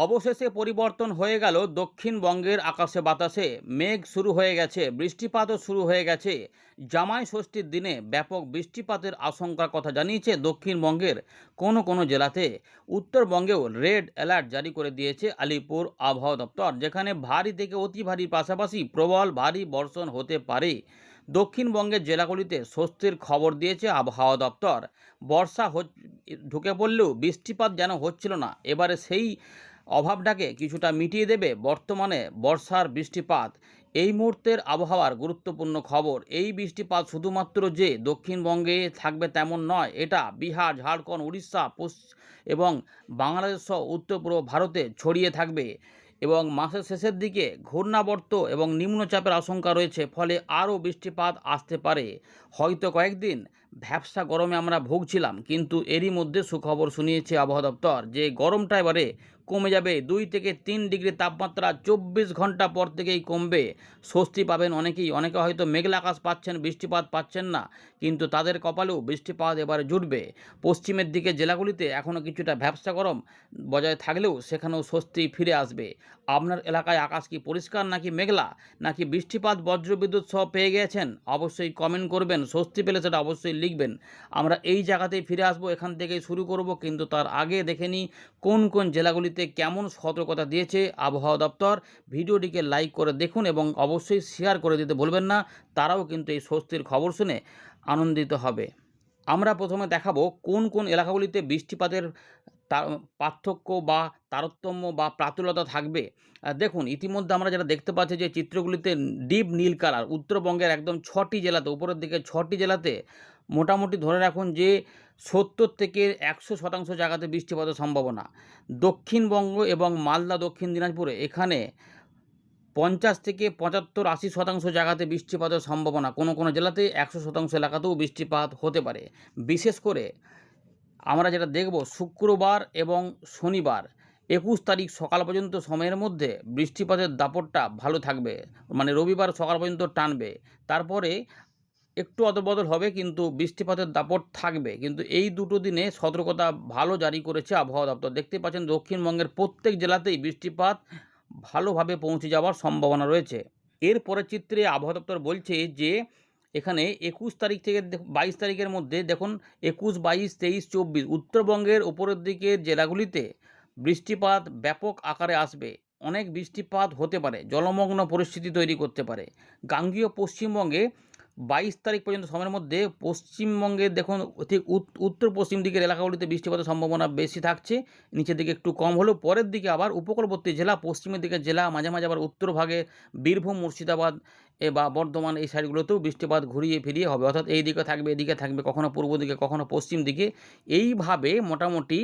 অবশেষে পরিবর্তন হয়ে গেল দক্ষিণবঙ্গের আকাশে বাতাসে। মেঘ শুরু হয়ে গেছে, বৃষ্টিপাতও শুরু হয়ে গেছে। জামাই ষষ্ঠীর দিনে ব্যাপক বৃষ্টিপাতের আশঙ্কার কথা জানিয়েছে দক্ষিণবঙ্গের কোনো কোনো জেলাতে। উত্তরবঙ্গেও রেড অ্যালার্ট জারি করে দিয়েছে আলিপুর আবহাওয়া দপ্তর, যেখানে ভারী থেকে অতি ভারীর পাশাপাশি প্রবল ভারী বর্ষণ হতে পারে। দক্ষিণবঙ্গের জেলাগুলিতে স্বস্তির খবর দিয়েছে আবহাওয়া দপ্তর। বর্ষা ঢুকে পড়লেও বৃষ্টিপাত যেন হচ্ছিল না, এবারে সেই অভাবটাকে কিছুটা মিটিয়ে দেবে বর্তমানে বর্ষার বৃষ্টিপাত। এই মুহূর্তের আবহাওয়ার গুরুত্বপূর্ণ খবর, এই বৃষ্টিপাত শুধুমাত্র যে দক্ষিণবঙ্গে থাকবে তেমন নয়, এটা বিহার, ঝাড়খণ্ড, উড়িষ্যা এবং বাংলাদেশ সহ উত্তর পূর্ব ভারতে ছড়িয়ে থাকবে। এবং মাসের শেষের দিকে ঘূর্ণাবর্ত এবং নিম্নচাপের আশঙ্কা রয়েছে, ফলে আরও বৃষ্টিপাত আসতে পারে। হয়তো কয়েকদিন ভ্যাপসা গরমে আমরা ভুগছিলাম, কিন্তু এরই মধ্যে সুখবর শুনিয়েছে আবহাওয়া দপ্তর যে গরমটা এবারে কমে যাবে। 2 থেকে 3 ডিগ্রি তাপমাত্রা 24 ঘন্টা পর থেকেই কমবে। স্বস্তি পাবেন অনেকেই। অনেকে হয়তো মেঘলা আকাশ পাচ্ছেন, বৃষ্টিপাত পাচ্ছেন না, কিন্তু তাদের কপালেও বৃষ্টিপাত এবারে জুটবে। পশ্চিমের দিকে জেলাগুলিতে এখনও কিছুটা ভ্যাপসা গরম বজায় থাকলেও সেখানেও স্বস্তি ফিরে আসবে। আপনার এলাকায় আকাশ কি পরিষ্কার নাকি মেঘলা, নাকি বৃষ্টিপাত বজ্রবিদ্যুৎ সহ পেয়ে গেছেন? অবশ্যই কমেন্ট করবেন। স্বস্তি পেলে সেটা অবশ্যই লিখবেন। আমরা এই জায়গাতেই ফিরে আসবো, এখান থেকেই শুরু করব, কিন্তু তার আগে দেখে নিই কোন কোন জেলাগুলিতে কেমন সতর্কতা দিয়েছে আবহাওয়া দপ্তর। ভিডিওটিকে লাইক করে দেখুন এবং অবশ্যই শেয়ার করে দিতে ভুলবেন না, তারাও কিন্তু এই স্বস্তির খবর শুনে আনন্দিত হবে। আমরা প্রথমে দেখাবো কোন কোন এলাকাগুলিতে বৃষ্টিপাতের পার্থক্য বা তারতম্য বা প্রাতুলতা থাকবে। দেখুন, ইতিমধ্যে আমরা যেটা দেখতে পাচ্ছি যে চিত্রগুলিতে ডিপ নীল কালার, উত্তরবঙ্গের একদম 6টি জেলাতে, উপরের দিকে 6টি জেলাতে মোটামুটি ধরে রাখুন যে 70 থেকে 100% জায়গাতে বৃষ্টিপাতের সম্ভাবনা। দক্ষিণবঙ্গ এবং মালদা, দক্ষিণ দিনাজপুরে এখানে 50 থেকে 75-80% জায়গাতে বৃষ্টিপাতের সম্ভাবনা। কোনো কোনো জেলাতে 100% এলাকাতেও বৃষ্টিপাত হতে পারে। বিশেষ করে আমরা যেটা দেখব শুক্রবার এবং শনিবার 21 তারিখ সকাল পর্যন্ত সময়ের মধ্যে বৃষ্টিপাতের দাপটটা ভালো থাকবে, মানে রবিবার সকাল পর্যন্ত টানবে। তারপরে একটু অদলবদল হবে, কিন্তু বৃষ্টিপাতের দাপট থাকবে। কিন্তু এই দুটো দিনে সতর্কতা ভালো জারি করেছে আবহাওয়া দপ্তর। দেখতে পাচ্ছেন দক্ষিণবঙ্গের প্রত্যেক জেলাতেই বৃষ্টিপাত ভালোভাবে পৌঁছে যাওয়ার সম্ভাবনা রয়েছে। এর পরের চিত্রে আবহাওয়া দপ্তর বলছে যে এখানে 21 তারিখ থেকে 22 তারিখের মধ্যে দেখুন 21, 22, 23, 24 উত্তরবঙ্গের উপরের দিকের জেলাগুলিতে বৃষ্টিপাত ব্যাপক আকারে আসবে। অনেক বৃষ্টিপাত হতে পারে, জলমগ্ন পরিস্থিতি তৈরি করতে পারে। গাঙ্গেয় পশ্চিমবঙ্গে 22 তারিখ পর্যন্ত সময়ের মধ্যে পশ্চিমবঙ্গে দেখুন ঠিক উত্তর পশ্চিম দিকের এলাকাগুলিতে বৃষ্টিপাতের সম্ভাবনা বেশি থাকছে, নিচের দিকে একটু কম হলেও পরের দিকে আবার উপকূলবর্তী জেলা, পশ্চিমের দিকের জেলা, মাঝে মাঝে আবার উত্তরভাগে বীরভূম, মুর্শিদাবাদ বা বর্ধমান এই সাইডগুলোতেও বৃষ্টিপাত ঘুরিয়ে ফিরিয়ে হবে। অর্থাৎ এই দিকে থাকবে, এদিকে থাকবে, কখনো পূর্ব দিকে, কখনো পশ্চিম দিকে। এইভাবে মোটামুটি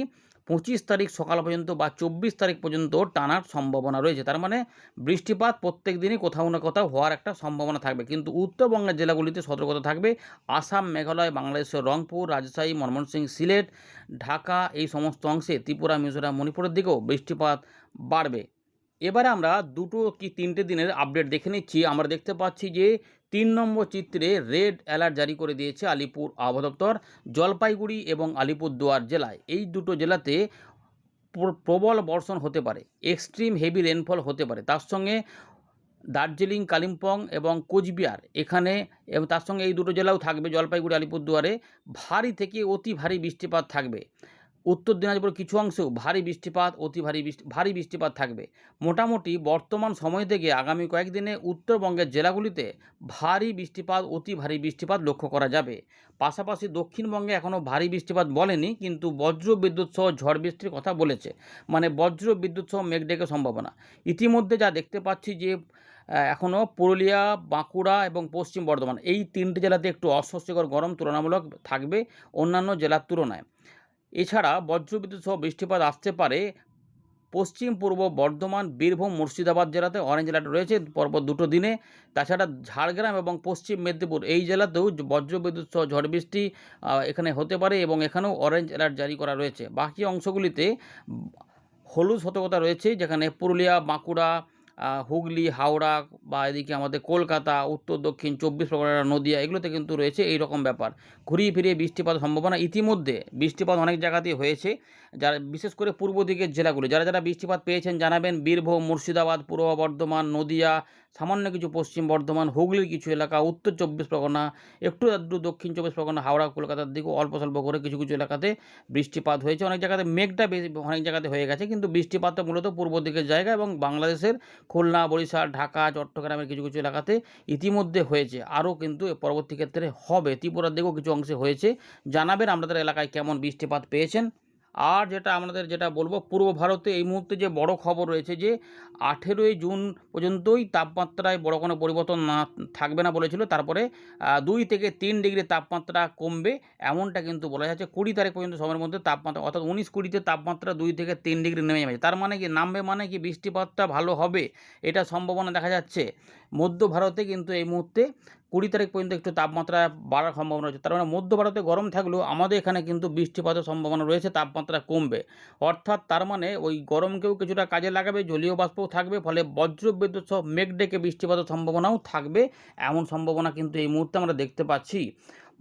25 তারিখ সকাল পর্যন্ত বা 24 তারিখ পর্যন্ত টানার সম্ভাবনা রয়েছে। তার মানে বৃষ্টিপাত প্রত্যেক দিনই কোথাও না কোথাও হওয়ার একটা সম্ভাবনা থাকবে। কিন্তু উত্তরবঙ্গের জেলাগুলিতে সতর্কতা থাকবে। আসাম, মেঘালয়, বাংলাদেশের রংপুর, রাজশাহী, ময়মনসিংহ, সিলেট, ঢাকা এই সমস্ত অংশে, ত্রিপুরা, মিজোরাম, মণিপুরের দিকেও বৃষ্টিপাত বাড়বে। এবারে আমরা 2 কি 3টে দিনের আপডেট দেখে নিচ্ছি। আমরা দেখতে পাচ্ছি যে 3 নম্বর চিত্রে রেড অ্যালার্ট জারি করে দিয়েছে আলিপুর আবহাওয়া দপ্তর। জলপাইগুড়ি এবং আলিপুরদুয়ার জেলায়, এই দুটো জেলাতে প্রবল বর্ষণ হতে পারে, এক্সট্রিম হেভি রেনফল হতে পারে। তার সঙ্গে দার্জিলিং, কালিম্পং এবং কোচবিহার এখানে, এবং তার সঙ্গে এই দুটো জেলাও থাকবে, জলপাইগুড়ি, আলিপুরদুয়ারে ভারী থেকে অতি ভারী বৃষ্টিপাত থাকবে। উত্তর দিনাজপুর কিছু অংশেও ভারী বৃষ্টিপাত, অতি ভারী বৃষ্টিপাত থাকবে। মোটামুটি বর্তমান সময় থেকে আগামী কয়েকদিনে উত্তরবঙ্গের জেলাগুলিতে ভারী বৃষ্টিপাত, অতি ভারী বৃষ্টিপাত লক্ষ্য করা যাবে। পাশাপাশি দক্ষিণবঙ্গে এখনও ভারী বৃষ্টিপাত বলেনি, কিন্তু বজ্র বিদ্যুৎ সহ ঝড় বৃষ্টির কথা বলেছে, মানে বজ্র বিদ্যুৎ সহ মেঘ ডেকে সম্ভাবনা। ইতিমধ্যে যা দেখতে পাচ্ছি যে এখনও পুরুলিয়া, বাঁকুড়া এবং পশ্চিম বর্ধমান এই 3টে জেলাতে একটু অস্বস্তিকর গরম তুলনামূলক থাকবে অন্যান্য জেলার তুলনায়। এছাড়া বজ্রবিদ্যুৎ সহ বৃষ্টিপাত আসতে পারে পশ্চিম পূর্ব বর্ধমান, বীরভূম, মুর্শিদাবাদ জেলাতে অরেঞ্জ অ্যালার্ট রয়েছে পরপর 2টো দিনে। তাছাড়া ঝাড়গ্রাম এবং পশ্চিম মেদিনীপুর এই জেলাতেও বজ্রবিদ্যুৎ সহ ঝড় বৃষ্টি এখানে হতে পারে এবং এখানেও অরেঞ্জ অ্যালার্ট জারি করা রয়েছে। বাকি অংশগুলিতে হলুদ সতর্কতা রয়েছে, যেখানে পুরুলিয়া, বাঁকুড়া, হুগলি, হাওড়া বা এদিকে আমাদের কলকাতা, উত্তর দক্ষিণ 24 পরগনা, নদিয়া এগুলোতে কিন্তু রয়েছে এই রকম ব্যাপার। ঘুরিয়ে ফিরিয়ে বৃষ্টিপাতের সম্ভাবনা ইতিমধ্যে বৃষ্টিপাত অনেক জায়গাতেই হয়েছে। যারা বিশেষ করে পূর্ব দিকের জেলাগুলো যারা বৃষ্টিপাত পেয়েছেন জানাবেন। বীরভূম, মুর্শিদাবাদ, পূর্ব বর্ধমান, নদিয়া, সামান্য কিছু পশ্চিম বর্ধমান, হুগলির কিছু এলাকা, উত্তর 24 পরগনা, একটু আধটু দক্ষিণ 24 পরগনা, হাওড়া, কলকাতার দিকেও অল্প স্বল্প করে কিছু কিছু এলাকাতে বৃষ্টিপাত হয়েছে। অনেক জায়গাতে মেঘটা বেশি অনেক জায়গাতে হয়ে গেছে, কিন্তু বৃষ্টিপাতটা মূলত পূর্ব দিকের জায়গা এবং বাংলাদেশের খুলনা, বরিশাল, ঢাকা, চট্টগ্রামের কিছু কিছু এলাকাতে ইতিমধ্যে হয়েছে। আরও কিন্তু পরবর্তী ক্ষেত্রে হবে। ত্রিপুরার দিকেও কিছু অংশে হয়েছে। জানাবেন আপনাদের এলাকায় কেমন বৃষ্টিপাত পেয়েছেন। আর যেটা বলবো, পূর্ব ভারতে এই মুহূর্তে যে বড় খবর রয়েছে যে 18ই জুন পর্যন্তই তাপমাত্রায় বড় কোনো পরিবর্তন থাকবে না বলেছিল। তারপরে 2 থেকে 3 ডিগ্রি তাপমাত্রা কমবে, এমনটা কিন্তু বলা যাচ্ছে। 20 তারিখ পর্যন্ত সময়ের মধ্যে তাপমাত্রা, অর্থাৎ 19-20তে তাপমাত্রা 2 থেকে 3 ডিগ্রি নেমে যাবে। তার মানে কি, নামবে মানে কি বৃষ্টিপাতটা ভালো হবে, এটা সম্ভাবনা দেখা যাচ্ছে। মধ্য ভারতে কিন্তু এই মুহূর্তে 20 তারিখ পর্যন্ত একটু তাপমাত্রা বাড়ার সম্ভাবনা রয়েছে। তার মানে মধ্য ভারতে গরম থাকলেও আমাদের এখানে কিন্তু বৃষ্টিপাতের সম্ভাবনা রয়েছে, তাপমাত্রা কমবে। অর্থাৎ তার মানে ওই গরমকেও কিছুটা কাজে লাগাবে, জলীয় বাষ্পও থাকবে, ফলে বজ্রবিদ্যুৎ সহ মেঘ ডেকে বৃষ্টিপাতের সম্ভাবনাও থাকবে। এমন সম্ভাবনা কিন্তু এই মুহূর্তে আমরা দেখতে পাচ্ছি।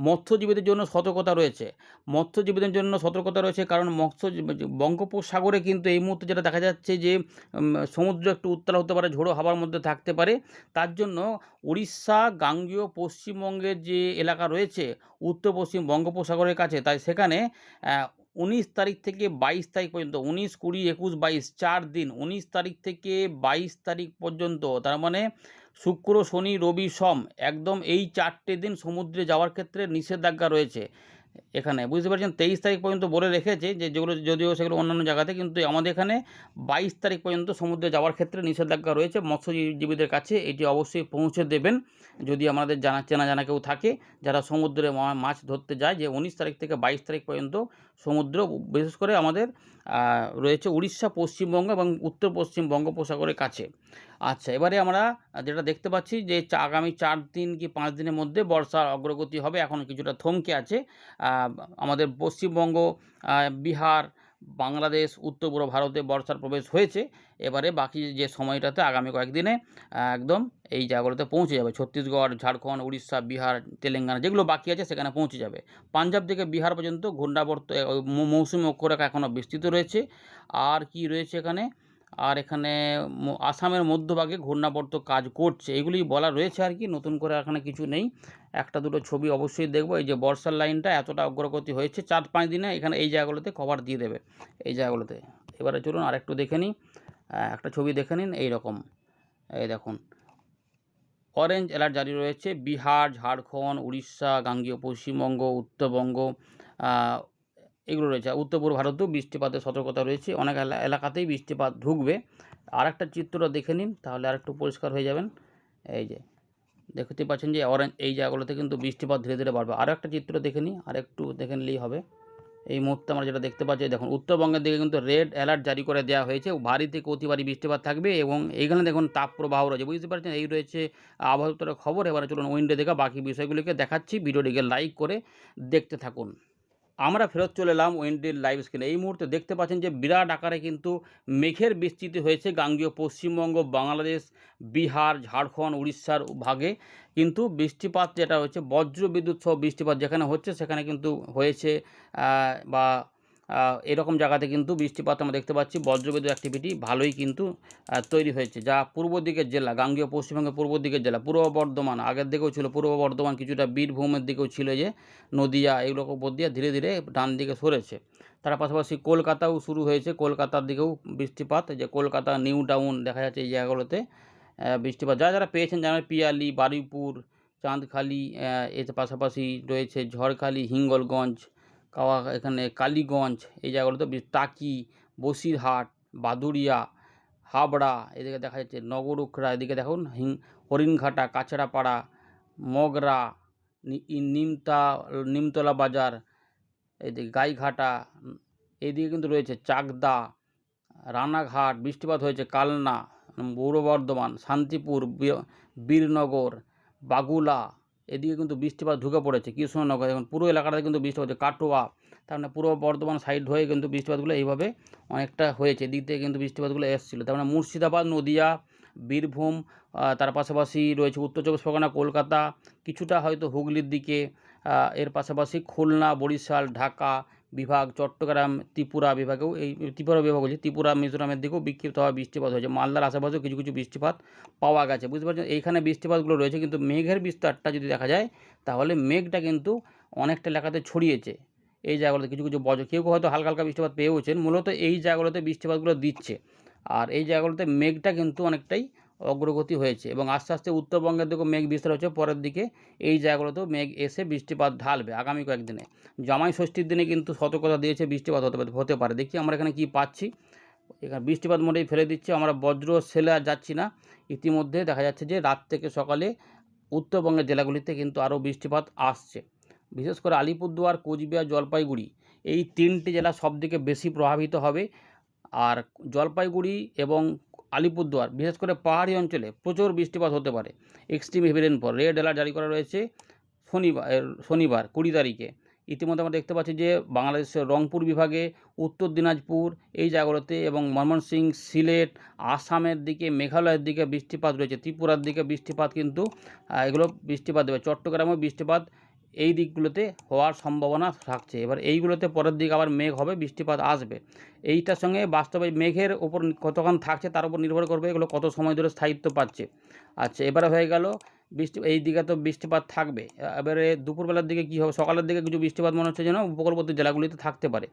মৎস্যজীবীদের জন্য সতর্কতা রয়েছে। মৎস্যজীবীদের জন্য সতর্কতা রয়েছে, কারণ বঙ্গোপসাগরে কিন্তু এই মুহূর্তে যেটা দেখা যাচ্ছে যে সমুদ্র একটু উত্তাল হতে পারে, ঝোড়ো হাওয়ার মধ্যে থাকতে পারে। তার জন্য উড়িষ্যা, গাঙ্গেয় পশ্চিমবঙ্গের যে এলাকা রয়েছে উত্তর পশ্চিম বঙ্গোপসাগরের কাছে, তাই সেখানে 19 তারিখ থেকে 22 তারিখ পর্যন্ত, 19, 20, 21, 22 4 দিন, 19 তারিখ থেকে 22 তারিখ পর্যন্ত, তার মানে শুক্র, শনি, রবি, সোম, একদম এই 4টে দিন সমুদ্রে যাওয়ার ক্ষেত্রে নিষেধাজ্ঞা রয়েছে। এখানে বুঝতে পারছেন 23 তারিখ পর্যন্ত বলে রেখেছে, যে যেগুলো যদিও সেগুলো অন্যান্য জায়গাতে, কিন্তু আমাদের এখানে 22 তারিখ পর্যন্ত সমুদ্রে যাওয়ার ক্ষেত্রে নিষেধাজ্ঞা রয়েছে। মৎস্যজীবীদের কাছে এটি অবশ্যই পৌঁছে দেবেন, যদি আমাদের চেনা কেউ থাকে যারা সমুদ্রে মাছ ধরতে যায়, যে 19 তারিখ থেকে 22 তারিখ পর্যন্ত সমুদ্র, বিশেষ করে আমাদের রয়েছে উড়িষ্যা, পশ্চিমবঙ্গ এবং উত্তর পশ্চিম বঙ্গোপসাগরের কাছে। আচ্ছা, এবারে আমরা যেটা দেখতে পাচ্ছি যে আগামী 4 দিন কি 5 দিনের মধ্যে বর্ষার অগ্রগতি হবে। এখন কিছুটা থমকে আছে আমাদের পশ্চিমবঙ্গ, বিহার, বাংলাদেশ, উত্তর পূর্ব ভারতে বর্ষার প্রবেশ হয়েছে। এবারে বাকি যে সময়টাতে আগামী কয়েকদিনে একদম এই জায়গাগুলোতে পৌঁছে যাবে। ছত্তিশগড়, ঝাড়খণ্ড, উড়িষ্যা, বিহার, তেলেঙ্গানা যেগুলো বাকি আছে সেখানে পৌঁছে যাবে। পাঞ্জাব থেকে বিহার পর্যন্ত ঘূর্ণাবর্ত মৌসুমি অক্ষরেখা এখনও বিস্তৃত রয়েছে। আর কি রয়েছে এখানে, আর এখানে আসামের মধ্যভাগে ঘূর্ণাবর্ত কাজ করছে, এগুলি বলা রয়েছে আর কি, নতুন করে এখানে কিছু নেই। একটা দুটো ছবি অবশ্যই দেখব। এই যে বর্ষার লাইনটা এতটা অগ্রগতি হয়েছে 4-5 দিনে, এখানে এই জায়গাগুলোতে কভার দিয়ে দেবে, এই জায়গাগুলোতে। এবারে চলুন আরেকটু দেখে নিই, একটা ছবি দেখে নিন। এই রকম, এই দেখুন, অরেঞ্জ অ্যালার্ট জারি রয়েছে বিহার, ঝাড়খণ্ড, উড়িষ্যা, গাঙ্গেয় পশ্চিমবঙ্গ, উত্তরবঙ্গ, এগুলো রয়েছে। উত্তর পূর্ব ভারতেও বৃষ্টিপাতের সতর্কতা রয়েছে, অনেক এলাকাতেই বৃষ্টিপাত ঢুকবে। আরেকটা চিত্র দেখে নিন, তাহলে আরেকটু পরিষ্কার হয়ে যাবেন। এই যে দেখতে পাচ্ছেন যে অরেঞ্জ, এই জায়গাগুলোতে কিন্তু বৃষ্টিপাত ধীরে ধীরে বাড়বে। আরও একটা চিত্র দেখে নিই, আরেকটু দেখে নিলেই হবে। এই মুহূর্তে আমরা যেটা দেখতে পাচ্ছি, দেখুন উত্তরবঙ্গের দিকে কিন্তু রেড অ্যালার্ট জারি করে দেওয়া হয়েছে, ভারী থেকে অতি ভারী বৃষ্টিপাত থাকবে। এবং এইখানে দেখুন তাপপ্রবাহ রয়েছে, বুঝতে পারছেন। এই রয়েছে আবহাওয়া দপ্তরের খবর। এবারে চলুন উইন্ডো দেখা বাকি বিষয়গুলিকে দেখাচ্ছি, ভিডিওটিকে লাইক করে দেখতে থাকুন। আমরা ফেরত চলে এলাম উইন্ডির লাইভ স্ক্রিনে। এই মুহূর্তে দেখতে পাচ্ছেন যে বিরাট আকারে কিন্তু মেঘের বিস্তৃতি হয়েছে গাঙ্গেয় পশ্চিমবঙ্গ, বাংলাদেশ, বিহার, ঝাড়খণ্ড, উড়িষ্যার ভাগে। কিন্তু বৃষ্টিপাত যেটা হচ্ছে বজ্রবিদ্যুৎ সহ বৃষ্টিপাত যেখানে হচ্ছে সেখানে কিন্তু হয়েছে, বা এরকম জায়গাতে কিন্তু বৃষ্টিপাত আমরা দেখতে পাচ্ছি। বজ্রবিদ্যুৎ অ্যাক্টিভিটি ভালোই কিন্তু তৈরি হয়েছে, যা পূর্ব দিকের জেলা, গাঙ্গেয় পশ্চিমবঙ্গের পূর্ব দিকের জেলা, পূর্ব বর্ধমান, আগের দিকেও ছিল পূর্ব বর্ধমান, কিছুটা বীরভূমের দিকেও ছিল, যে নদিয়া, এগুলোকে উপর দিয়ে ধীরে ধীরে ডান দিকে সরেছে। তার পাশাপাশি কলকাতাও শুরু হয়েছে, কলকাতার দিকেও বৃষ্টিপাত, যে কলকাতা নিউ টাউন দেখা যাচ্ছে এই জায়গাগুলোতে বৃষ্টিপাত। যারা পেয়েছেন জানেন, পিয়ালি, বারুইপুর, চাঁদখালি, এর পাশাপাশি রয়েছে ঝড়খালি, হিঙ্গলগঞ্জ, এখানে কালীগঞ্জ, এই জায়গাগুলোতে টাকি, বসিরহাট, বাদুড়িয়া, হাবড়া, এদিকে দেখা যাচ্ছে নগরুখড়া, এদিকে দেখুন হরিণঘাটা, কাছড়াপাড়া, মগরা, নিমতলা বাজার, এদিকে গাইঘাটা, এইদিকে কিন্তু রয়েছে চাকদা, রানাঘাট, বৃষ্টিপাত হয়েছে কালনা, পূর্ব বর্ধমান, শান্তিপুর, বীরনগর, বাগুলা, এদিকে কিন্তু বৃষ্টিপাত ঢুকে পড়েছে। কৃষ্ণনগর, এখন পুরো এলাকাটাতে কিন্তু বৃষ্টিপাত হচ্ছে। কাটোয়া, তার মানে পূর্ব বর্ধমান সাইড হয়ে কিন্তু বৃষ্টিপাতগুলো এইভাবে অনেকটা হয়েছে, এদিক থেকে কিন্তু বৃষ্টিপাতগুলো এসেছিলো। তার মানে মুর্শিদাবাদ, নদিয়া, বীরভূম, তার পাশাপাশি রয়েছে উত্তর চব্বিশ পরগনা, কলকাতা, কিছুটা হয়তো হুগলির দিকে, এর পাশাপাশি খুলনা, বরিশাল, ঢাকা বিভাগ, চট্টগ্রাম, ত্রিপুরা বিভাগেও, এই ত্রিপুরা বিভাগ বলছি, ত্রিপুরা মিজোরামের দিকেও বিক্ষিপ্তভাবে বৃষ্টিপাত হয়েছে। মালদার আশেপাশেও কিছু কিছু বৃষ্টিপাত পাওয়া গেছে, বুঝতে পারছেন। এইখানে বৃষ্টিপাতগুলো রয়েছে, কিন্তু মেঘের বিস্তারটা যদি দেখা যায় তাহলে মেঘটা কিন্তু অনেকটা এলাকাতে ছড়িয়েছে। এই জায়গাগুলোতে কিছু কিছু কেউ কেউ হয়তো হালকা হালকা বৃষ্টিপাত পেয়েওছেন, মূলত এই জায়গাগুলোতে বৃষ্টিপাতগুলো দিচ্ছে। আর এই জায়গাগুলোতে মেঘটা কিন্তু অনেকটাই অগ্রগতি হয়েছে, এবং আস্তে আস্তে উত্তরবঙ্গের দিকেও মেঘ বিস্তার হচ্ছে। পরের দিকে এই জায়গাগুলোতেও মেঘ এসে বৃষ্টিপাত ঢালবে আগামী কয়েকদিনে। জামাই ষষ্ঠীর দিনে কিন্তু সতর্কতা দিয়েছে বৃষ্টিপাত হতে পারে। দেখি আমরা এখানে কি পাচ্ছি। এখানে বৃষ্টিপাত মোটেই ফেলে দিচ্ছে, আমরা বজ্র সেলে আর যাচ্ছি না। ইতিমধ্যে দেখা যাচ্ছে যে রাত থেকে সকালে উত্তরবঙ্গের জেলাগুলিতে কিন্তু আরও বৃষ্টিপাত আসছে। বিশেষ করে আলিপুরদুয়ার, কোচবিহার, জলপাইগুড়ি, এই 3টি জেলা সবথেকে বেশি প্রভাবিত হবে। আর জলপাইগুড়ি এবং আলিপুরদুয়ার, বিশেষ করে পাহাড়ি অঞ্চলে প্রচুর বৃষ্টিপাত হতে পারে। Extreme heavy rainfall, red alert জারি করা রয়েছে শনিবার 20 তারিখে। ইতিমধ্যে আমরা দেখতে পাচ্ছি যে বাংলাদেশের রংপুর বিভাগে, উত্তর দিনাজপুর এই জায়গাগুলোতে, এবং ময়মনসিংহ, সিলেট, আসামের দিকে, মেঘালয়ের দিকে বৃষ্টিপাত রয়েছে। ত্রিপুরার দিকে বৃষ্টিপাত কিন্তু এগুলো বৃষ্টিপাত দেবে। চট্টগ্রামেও বৃষ্টিপাত এই দিকগুলোতে হওয়ার সম্ভাবনা থাকছে। এবার এইগুলোতে পরের দিকে আবার মেঘ হবে, বৃষ্টিপাত আসবে। এইটার সঙ্গে বাস্তবে মেঘের ওপর কতক্ষণ থাকছে তার উপর নির্ভর করবে এগুলো কত সময় ধরে স্থায়িত্ব পাচ্ছে। আচ্ছা, এবারে হয়ে গেল এই দিকে তো বৃষ্টিপাত থাকবে। এবারে দুপুরবেলার দিকে কী হবে? সকালের দিকে কিছু বৃষ্টিপাত মনে হচ্ছে যেন উপকূলবর্তী জেলাগুলিতে থাকতে পারে।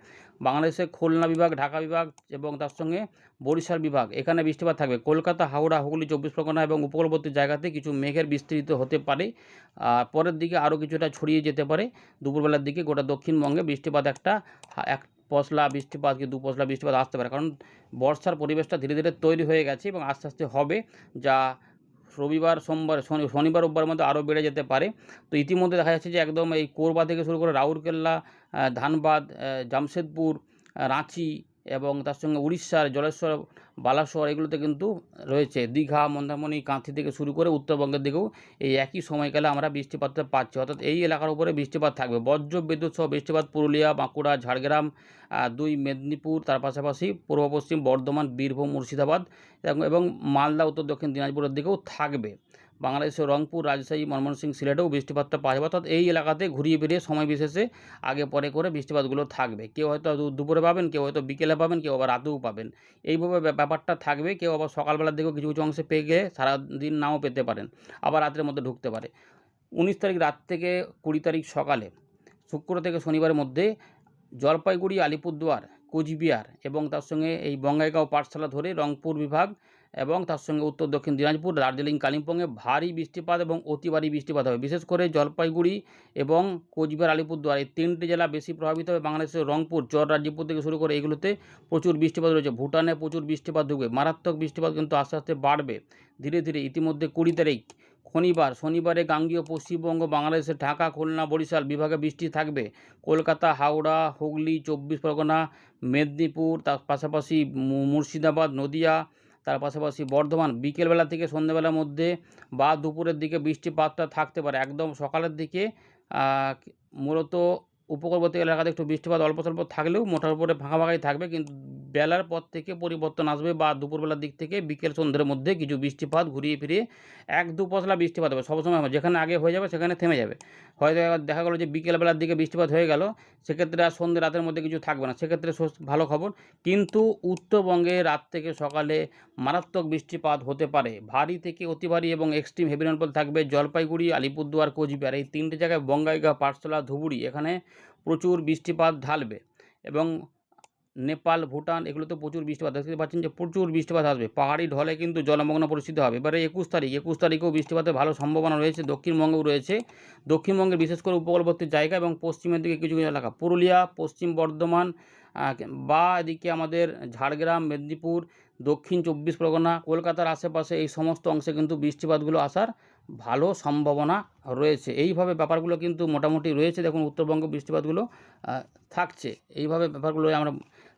বাংলাদেশের খুলনা বিভাগ, ঢাকা বিভাগ এবং তার সঙ্গে বরিশাল বিভাগ, এখানে বৃষ্টিপাত থাকবে। কলকাতা, হাওড়া, হুগলি, 24 পরগনা এবং উপকূলবর্তী জায়গাতে কিছু মেঘের বিস্তৃত হতে পারে। পরের দিকে আরও কিছুটা ছড়িয়ে যেতে পারে। দুপুরবেলার দিকে গোটা দক্ষিণবঙ্গে বৃষ্টিপাত এক পশলা বৃষ্টিপাত কি 2 পশলা বৃষ্টিপাত আসতে পারে, কারণ বর্ষার পরিবেশটা ধীরে ধীরে তৈরি হয়ে গেছে এবং আস্তে আস্তে হবে, যা রবিবার, সোমবার, শনিবার, রোববার মধ্যে আরও বেড়ে যেতে পারে। তো ইতিমধ্যে দেখা যাচ্ছে যে একদম এই কোরবা থেকে শুরু করে রাউরকেল্লা, ধানবাদ, জামশেদপুর, রাঁচি এবং তার সঙ্গে উড়িষ্যার জলেশ্বর, বালাসোর, এগুলোতে কিন্তু রয়েছে। দীঘা, মন্দারমণি, কাঁথি থেকে শুরু করে উত্তরবঙ্গের দিকেও এই একই সময়কালে আমরা বৃষ্টিপাতটা পাচ্ছি, অর্থাৎ এই এলাকার উপরে বৃষ্টিপাত থাকবে। বজ্র বিদ্যুৎ সহ বৃষ্টিপাত পুরুলিয়া, বাঁকুড়া, ঝাড়গ্রাম, 2 মেদিনীপুর, তার পাশাপাশি পূর্ব পশ্চিম বর্ধমান, বীরভূম, মুর্শিদাবাদ এবং মালদা, উত্তর দক্ষিণ দিনাজপুরের দিকেও থাকবে। বাংলাদেশের রংপুর, রাজশাহী, ময়মনসিংহ, সিলেটেও বৃষ্টিপাতটা পাওয়া যাবে, অর্থাৎ এই এলাকাতে ঘুরিয়ে ফিরিয়ে সময় বিশেষে আগে পরে করে বৃষ্টিপাতগুলো থাকবে। কেউ হয়তো দুপুরে পাবেন, কেউ হয়তো বিকেলে পাবেন, কেউ আবার রাতেও পাবেন। এইভাবে ব্যাপারটা থাকবে। কেউ আবার সকালবেলার দিকেও কিছু কিছু অংশে পেয়ে গিয়ে সারাদিন নাও পেতে পারেন, আবার রাতের মধ্যে ঢুকতে পারে। 19 তারিখ রাত থেকে 20 তারিখ সকালে, শুক্র থেকে শনিবারের মধ্যে জলপাইগুড়ি, আলিপুরদুয়ার, কোচবিহার এবং তার সঙ্গে এই বঙ্গাইগাঁও, পাঠশালা ধরে রংপুর বিভাগ এবং তার সঙ্গে উত্তর দক্ষিণ দিনাজপুর, দার্জিলিং, কালিম্পংয়ে ভারী বৃষ্টিপাত এবং অতি ভারী বৃষ্টিপাত হবে। বিশেষ করে জলপাইগুড়ি এবং কোচবিহার, আলিপুরদুয়ার এই 3টি জেলা বেশি প্রভাবিত হবে। বাংলাদেশের রংপুর, চররাজ্যপুর থেকে শুরু করে এইগুলোতে প্রচুর বৃষ্টিপাত রয়েছে। ভুটানে প্রচুর বৃষ্টিপাত ঢুকবে। মারাত্মক বৃষ্টিপাত কিন্তু আস্তে আস্তে বাড়বে ধীরে ধীরে। ইতিমধ্যে 20 তারিখ শনিবারে গাঙ্গেয় পশ্চিমবঙ্গ, বাংলাদেশের ঢাকা, খুলনা, বরিশাল বিভাগে বৃষ্টি থাকবে। কলকাতা, হাওড়া, হুগলি, 24 পরগনা, মেদিনীপুর, তার পাশাপাশি মুর্শিদাবাদ, নদিয়া, তার পাশাপাশি বর্ধমান বিকেলবেলা থেকে সন্ধ্যেবেলার মধ্যে বা দুপুরের দিকে বৃষ্টিপাতটা থাকতে পারে। একদম সকালের দিকে মূলত উপকূলবর্তী এলাকাতে একটু বৃষ্টিপাত অল্প স্বল্প থাকলেও মোটার উপরে ফাঁকা ফাঁকাই থাকবে, কিন্তু বেলার পর থেকে পরিবর্তন আসবে বা দুপুরবেলার দিক থেকে বিকেল সন্ধ্যের মধ্যে কিছু বৃষ্টিপাত ঘুরিয়ে ফিরিয়ে 1-2 পশলা বৃষ্টিপাত হবে। সবসময় যেখানে আগে হয়ে যাবে সেখানে থেমে যাবে। হয়তো দেখা গেলো যে বিকেলবেলার দিকে বৃষ্টিপাত হয়ে গেল, সেক্ষেত্রে আর সন্ধ্যে রাতের মধ্যে কিছু থাকবে না, সেক্ষেত্রে ভালো খবর। কিন্তু উত্তরবঙ্গে রাত থেকে সকালে মারাত্মক বৃষ্টিপাত হতে পারে। ভারী থেকে অতি ভারী এবং এক্সট্রিম হেভি রেনফল থাকবে জলপাইগুড়ি, আলিপুরদুয়ার, কোচবিহার এই 3টে জায়গায়, বঙ্গাইগাঁও, পাঠশালা, ধুবুরি, এখানে প্রচুর বৃষ্টিপাত ঢালবে। এবং নেপাল, ভুটান এগুলোতে প্রচুর বৃষ্টিপাত, দেখতে পাচ্ছেন যে প্রচুর বৃষ্টিপাত আসবে। পাহাড়ি ঢলে কিন্তু জলমগ্ন পরিস্থিতি হবে। এবারে 21 তারিখেও বৃষ্টিপাতের ভালো সম্ভাবনা রয়েছে। দক্ষিণবঙ্গেও রয়েছে। দক্ষিণবঙ্গের বিশেষ করে উপকূলবর্তী জায়গা এবং পশ্চিমের দিকে কিছু কিছু এলাকা, পুরুলিয়া, পশ্চিম বর্ধমান বা এদিকে আমাদের ঝাড়গ্রাম, মেদিনীপুর, দক্ষিণ 24 পরগনা, কলকাতার আশেপাশে এই সমস্ত অংশে কিন্তু বৃষ্টিপাতগুলো আসার ভালো সম্ভাবনা রয়েছে। এইভাবে ব্যাপারগুলো কিন্তু মোটামুটি রয়েছে। দেখুন উত্তরবঙ্গ বৃষ্টিপাতগুলো থাকছে। এইভাবে ব্যাপারগুলো আমরা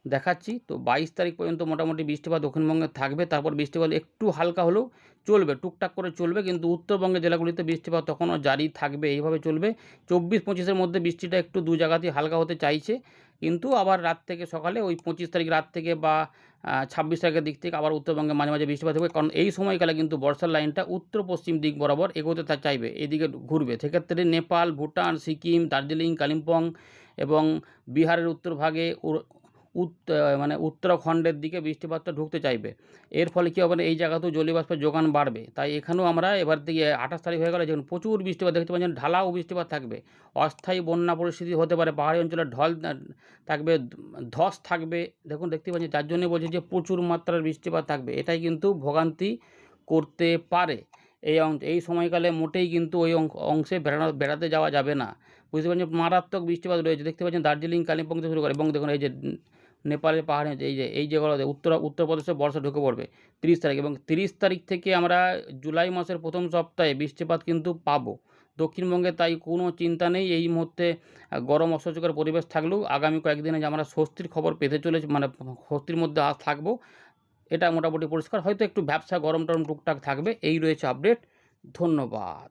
দেখাচ্ছি। তো 22 তারিখ পর্যন্ত মোটামুটি বৃষ্টিপাত দক্ষিণবঙ্গে থাকবে। তারপর বৃষ্টিপাত একটু হালকা হলেও চলবে, টুকটাক করে চলবে। কিন্তু উত্তরবঙ্গের জেলাগুলিতে বৃষ্টিপাত তখনও জারি থাকবে, এইভাবে চলবে। 24-25 এর মধ্যে বৃষ্টিটা একটু 2 জায়গাতেই হালকা হতে চাইছে। কিন্তু আবার রাত থেকে সকালে ওই 25 তারিখ রাত থেকে বা 26 তারিখের দিক থেকে আবার উত্তরবঙ্গে মাঝে, মাঝে বৃষ্টিপাত হবে। কারণ এই সময়কালে কিন্তু বর্ষার লাইনটা উত্তর-পশ্চিম দিক বরাবর এগোতে চাইবে, এদিকে ঘুরবে। সেক্ষেত্রে নেপাল, ভুটান, সিকিম, দার্জিলিং, কালিম্পং এবং বিহারের উত্তরভাগে মানে উত্তরাখণ্ডের দিকে বৃষ্টিপাতটা ঢুকতে চাইবে। এর ফলে কী হবে না, এই জায়গাতেও জলীয়বাষ্পের যোগান বাড়বে। তাই এখানেও আমরা এবার থেকে 28 তারিখ হয়ে গেলে দেখুন প্রচুর বৃষ্টিপাত দেখতে পাচ্ছেন, ঢালাও বৃষ্টিপাত থাকবে। অস্থায়ী বন্যা পরিস্থিতি হতে পারে, পাহাড়ি অঞ্চলে ঢল থাকবে, ধস থাকবে। দেখতে পাচ্ছেন, যার জন্যে বলছি যে প্রচুর মাত্রার বৃষ্টিপাত থাকবে। এটাই কিন্তু ভোগান্তি করতে পারে। এই সময়কালে মোটেই কিন্তু ওই অংশে বেড়াতে যাওয়া যাবে না। বুঝতে পারছেন, মারাত্মক বৃষ্টিপাত রয়েছে। দেখতে পাচ্ছেন দার্জিলিং, কালিম্পং থেকে শুরু করে এবং দেখুন এই যে নেপালের পাহাড়ে এই যেগুলোতে উত্তরপ্রদেশে বর্ষা ঢুকে পড়বে 30 তারিখ, এবং 30 তারিখ থেকে আমরা জুলাই মাসের প্রথম সপ্তাহে বৃষ্টিপাত কিন্তু পাবো দক্ষিণবঙ্গে। তাই কোনো চিন্তা নেই এই মুহূর্তে। গরম অসহ্যকর পরিবেশ থাকলেও আগামী কয়েকদিনে যে আমরা স্বস্তির খবর পেতে চলেছি, মানে স্বস্তির মধ্যে থাকবো, এটা মোটামুটি পরিষ্কার। হয়তো একটু ভ্যাপসা গরম টরম টুকটাক থাকবে। এই রয়েছে আপডেট। ধন্যবাদ।